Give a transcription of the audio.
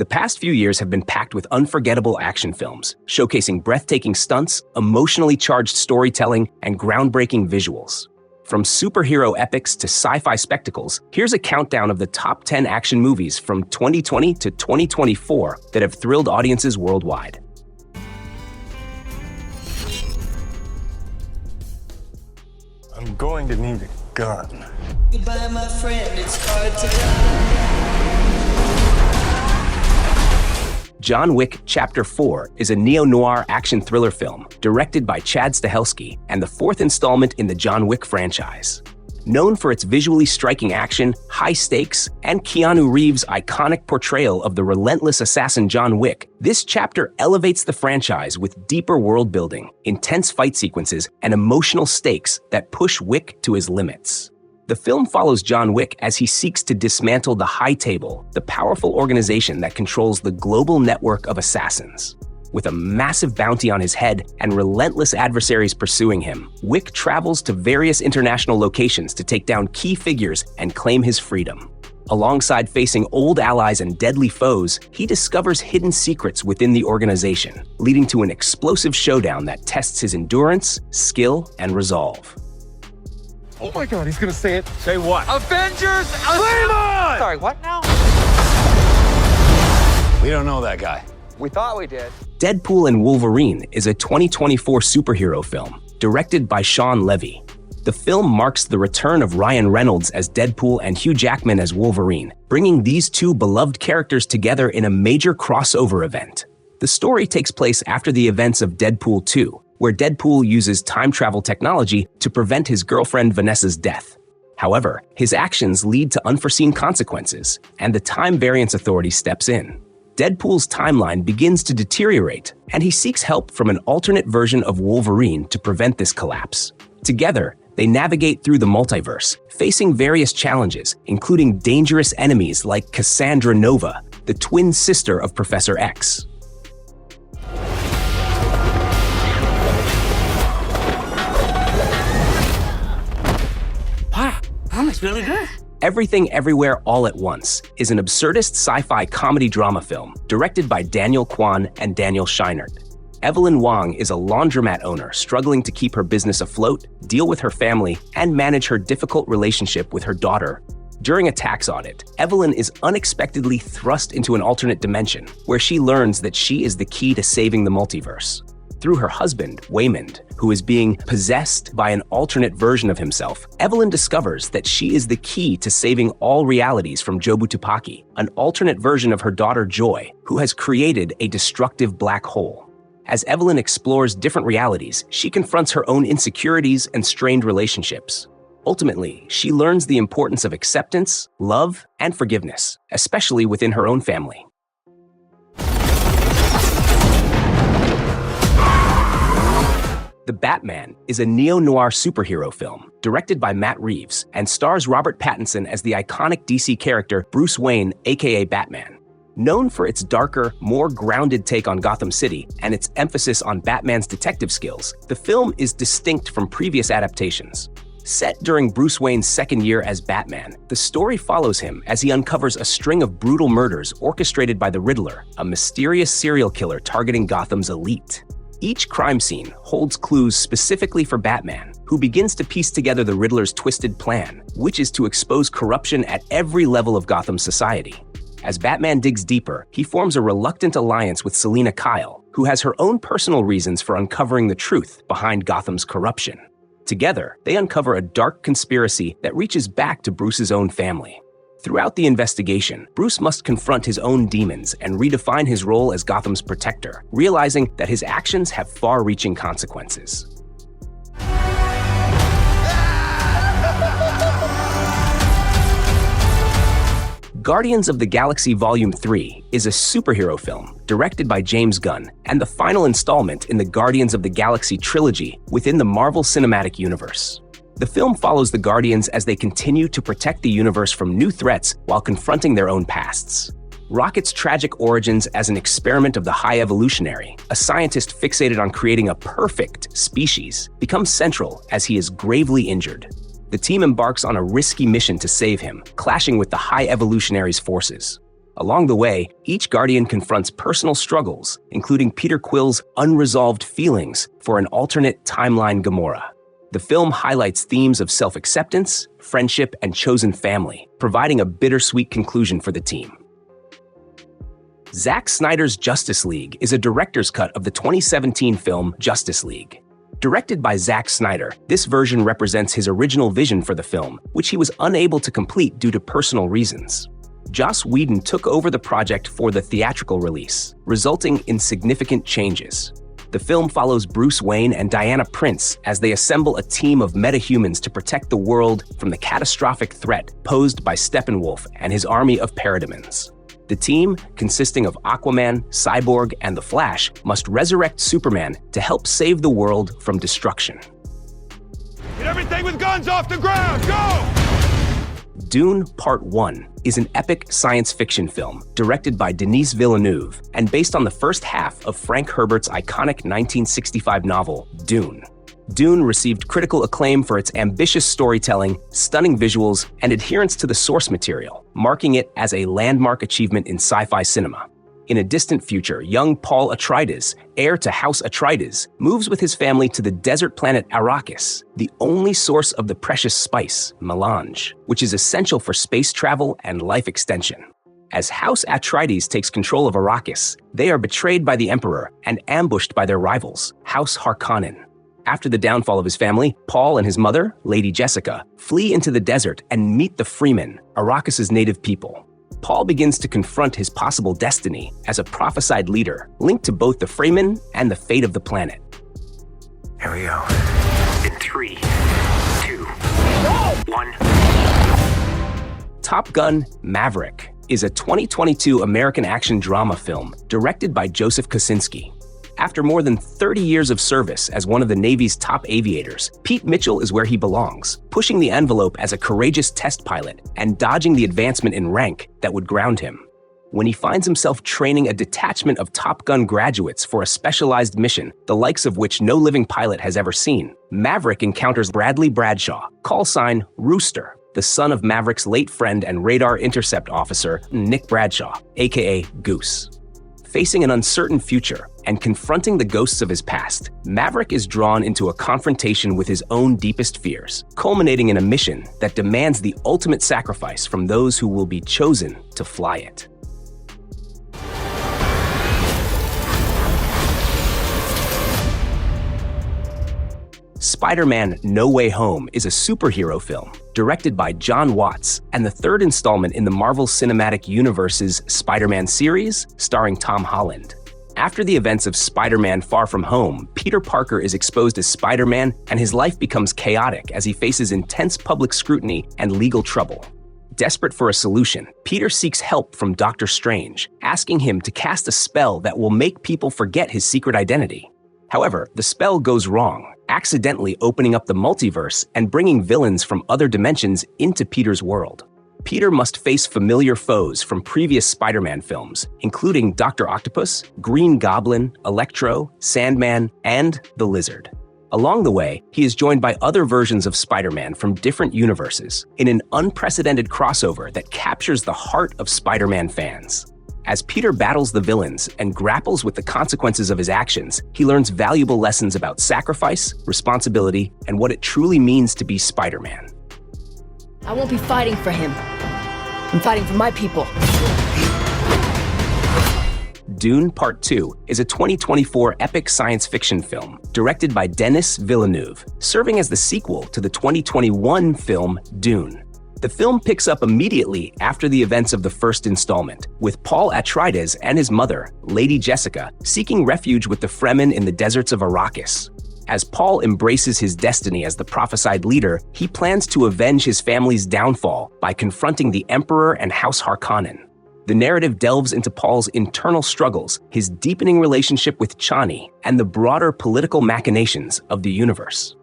The past few years have been packed with unforgettable action films, showcasing breathtaking stunts, emotionally charged storytelling, and groundbreaking visuals. From superhero epics to sci-fi spectacles, here's a countdown of the top 10 action movies from 2020 to 2024 that have thrilled audiences worldwide. I'm going to need a gun. Goodbye, my friend. It's hard to die. John Wick Chapter 4 is a neo-noir action thriller film directed by Chad Stahelski and the fourth installment in the John Wick franchise. Known for its visually striking action, high stakes, and Keanu Reeves' iconic portrayal of the relentless assassin John Wick, this chapter elevates the franchise with deeper world building, intense fight sequences, and emotional stakes that push Wick to his limits. The film follows John Wick as he seeks to dismantle the High Table, the powerful organization that controls the global network of assassins. With a massive bounty on his head and relentless adversaries pursuing him, Wick travels to various international locations to take down key figures and claim his freedom. Alongside facing old allies and deadly foes, he discovers hidden secrets within the organization, leading to an explosive showdown that tests his endurance, skill, and resolve. Oh my God, he's gonna say it. Say what? Avengers! Flame on! Sorry, what now? We don't know that guy. We thought we did. Deadpool and Wolverine is a 2024 superhero film directed by Shawn Levy. The film marks the return of Ryan Reynolds as Deadpool and Hugh Jackman as Wolverine, bringing these two beloved characters together in a major crossover event. The story takes place after the events of Deadpool 2, where Deadpool uses time travel technology to prevent his girlfriend Vanessa's death. However, his actions lead to unforeseen consequences, and the Time Variance Authority steps in. Deadpool's timeline begins to deteriorate, and he seeks help from an alternate version of Wolverine to prevent this collapse. Together, they navigate through the multiverse, facing various challenges, including dangerous enemies like Cassandra Nova, the twin sister of Professor X. That looks really good. Everything Everywhere All at Once is an absurdist sci-fi comedy drama film directed by Daniel Kwan and Daniel Scheinert. Evelyn Wong is a laundromat owner struggling to keep her business afloat, deal with her family, and manage her difficult relationship with her daughter. During a tax audit, Evelyn is unexpectedly thrust into an alternate dimension where she learns that she is the key to saving the multiverse. Through her husband, Waymond, who is being possessed by an alternate version of himself, Evelyn discovers that she is the key to saving all realities from Jobu Tupaki, an alternate version of her daughter Joy, who has created a destructive black hole. As Evelyn explores different realities, she confronts her own insecurities and strained relationships. Ultimately, she learns the importance of acceptance, love, and forgiveness, especially within her own family. The Batman is a neo-noir superhero film directed by Matt Reeves and stars Robert Pattinson as the iconic DC character Bruce Wayne, aka Batman. Known for its darker, more grounded take on Gotham City and its emphasis on Batman's detective skills, the film is distinct from previous adaptations. Set during Bruce Wayne's second year as Batman, the story follows him as he uncovers a string of brutal murders orchestrated by the Riddler, a mysterious serial killer targeting Gotham's elite. Each crime scene holds clues specifically for Batman, who begins to piece together the Riddler's twisted plan, which is to expose corruption at every level of Gotham's society. As Batman digs deeper, he forms a reluctant alliance with Selina Kyle, who has her own personal reasons for uncovering the truth behind Gotham's corruption. Together, they uncover a dark conspiracy that reaches back to Bruce's own family. Throughout the investigation, Bruce must confront his own demons and redefine his role as Gotham's protector, realizing that his actions have far-reaching consequences. Guardians of the Galaxy Volume 3 is a superhero film directed by James Gunn and the final installment in the Guardians of the Galaxy trilogy within the Marvel Cinematic Universe. The film follows the Guardians as they continue to protect the universe from new threats while confronting their own pasts. Rocket's tragic origins as an experiment of the High Evolutionary, a scientist fixated on creating a perfect species, becomes central as he is gravely injured. The team embarks on a risky mission to save him, clashing with the High Evolutionary's forces. Along the way, each Guardian confronts personal struggles, including Peter Quill's unresolved feelings for an alternate timeline Gamora. The film highlights themes of self-acceptance, friendship, and chosen family, providing a bittersweet conclusion for the team. Zack Snyder's Justice League is a director's cut of the 2017 film Justice League. Directed by Zack Snyder, this version represents his original vision for the film, which he was unable to complete due to personal reasons. Joss Whedon took over the project for the theatrical release, resulting in significant changes. The film follows Bruce Wayne and Diana Prince as they assemble a team of metahumans to protect the world from the catastrophic threat posed by Steppenwolf and his army of parademons. The team, consisting of Aquaman, Cyborg, and The Flash, must resurrect Superman to help save the world from destruction. Get everything with guns off the ground! Go! Dune Part 1 is an epic science fiction film directed by Denis Villeneuve and based on the first half of Frank Herbert's iconic 1965 novel, Dune. Dune received critical acclaim for its ambitious storytelling, stunning visuals, and adherence to the source material, marking it as a landmark achievement in sci-fi cinema. In a distant future, young Paul Atreides, heir to House Atreides, moves with his family to the desert planet Arrakis, the only source of the precious spice, melange, which is essential for space travel and life extension. As House Atreides takes control of Arrakis, they are betrayed by the Emperor and ambushed by their rivals, House Harkonnen. After the downfall of his family, Paul and his mother, Lady Jessica, flee into the desert and meet the Freemen, Arrakis' native people. Paul begins to confront his possible destiny as a prophesied leader linked to both the Freemen and the fate of the planet. Here we go. In 3, 2, 1. Top Gun: Maverick is a 2022 American action drama film directed by Joseph Kosinski. After more than 30 years of service as one of the Navy's top aviators, Pete Mitchell is where he belongs, pushing the envelope as a courageous test pilot and dodging the advancement in rank that would ground him. When he finds himself training a detachment of Top Gun graduates for a specialized mission, the likes of which no living pilot has ever seen, Maverick encounters Bradley Bradshaw, call sign Rooster, the son of Maverick's late friend and radar intercept officer, Nick Bradshaw, aka Goose. Facing an uncertain future and confronting the ghosts of his past, Maverick is drawn into a confrontation with his own deepest fears, culminating in a mission that demands the ultimate sacrifice from those who will be chosen to fly it. Spider-Man: No Way Home is a superhero film directed by John Watts and the third installment in the Marvel Cinematic Universe's Spider-Man series starring Tom Holland. After the events of Spider-Man: Far From Home, Peter Parker is exposed as Spider-Man and his life becomes chaotic as he faces intense public scrutiny and legal trouble. Desperate for a solution, Peter seeks help from Doctor Strange, asking him to cast a spell that will make people forget his secret identity. However, the spell goes wrong, accidentally opening up the multiverse and bringing villains from other dimensions into Peter's world. Peter must face familiar foes from previous Spider-Man films, including Dr. Octopus, Green Goblin, Electro, Sandman, and the Lizard. Along the way, he is joined by other versions of Spider-Man from different universes in an unprecedented crossover that captures the heart of Spider-Man fans. As Peter battles the villains and grapples with the consequences of his actions, he learns valuable lessons about sacrifice, responsibility, and what it truly means to be Spider-Man. I won't be fighting for him. I'm fighting for my people. Dune Part 2 is a 2024 epic science fiction film directed by Denis Villeneuve, serving as the sequel to the 2021 film Dune. The film picks up immediately after the events of the first installment, with Paul Atreides and his mother, Lady Jessica, seeking refuge with the Fremen in the deserts of Arrakis. As Paul embraces his destiny as the prophesied leader, he plans to avenge his family's downfall by confronting the Emperor and House Harkonnen. The narrative delves into Paul's internal struggles, his deepening relationship with Chani, and the broader political machinations of the universe.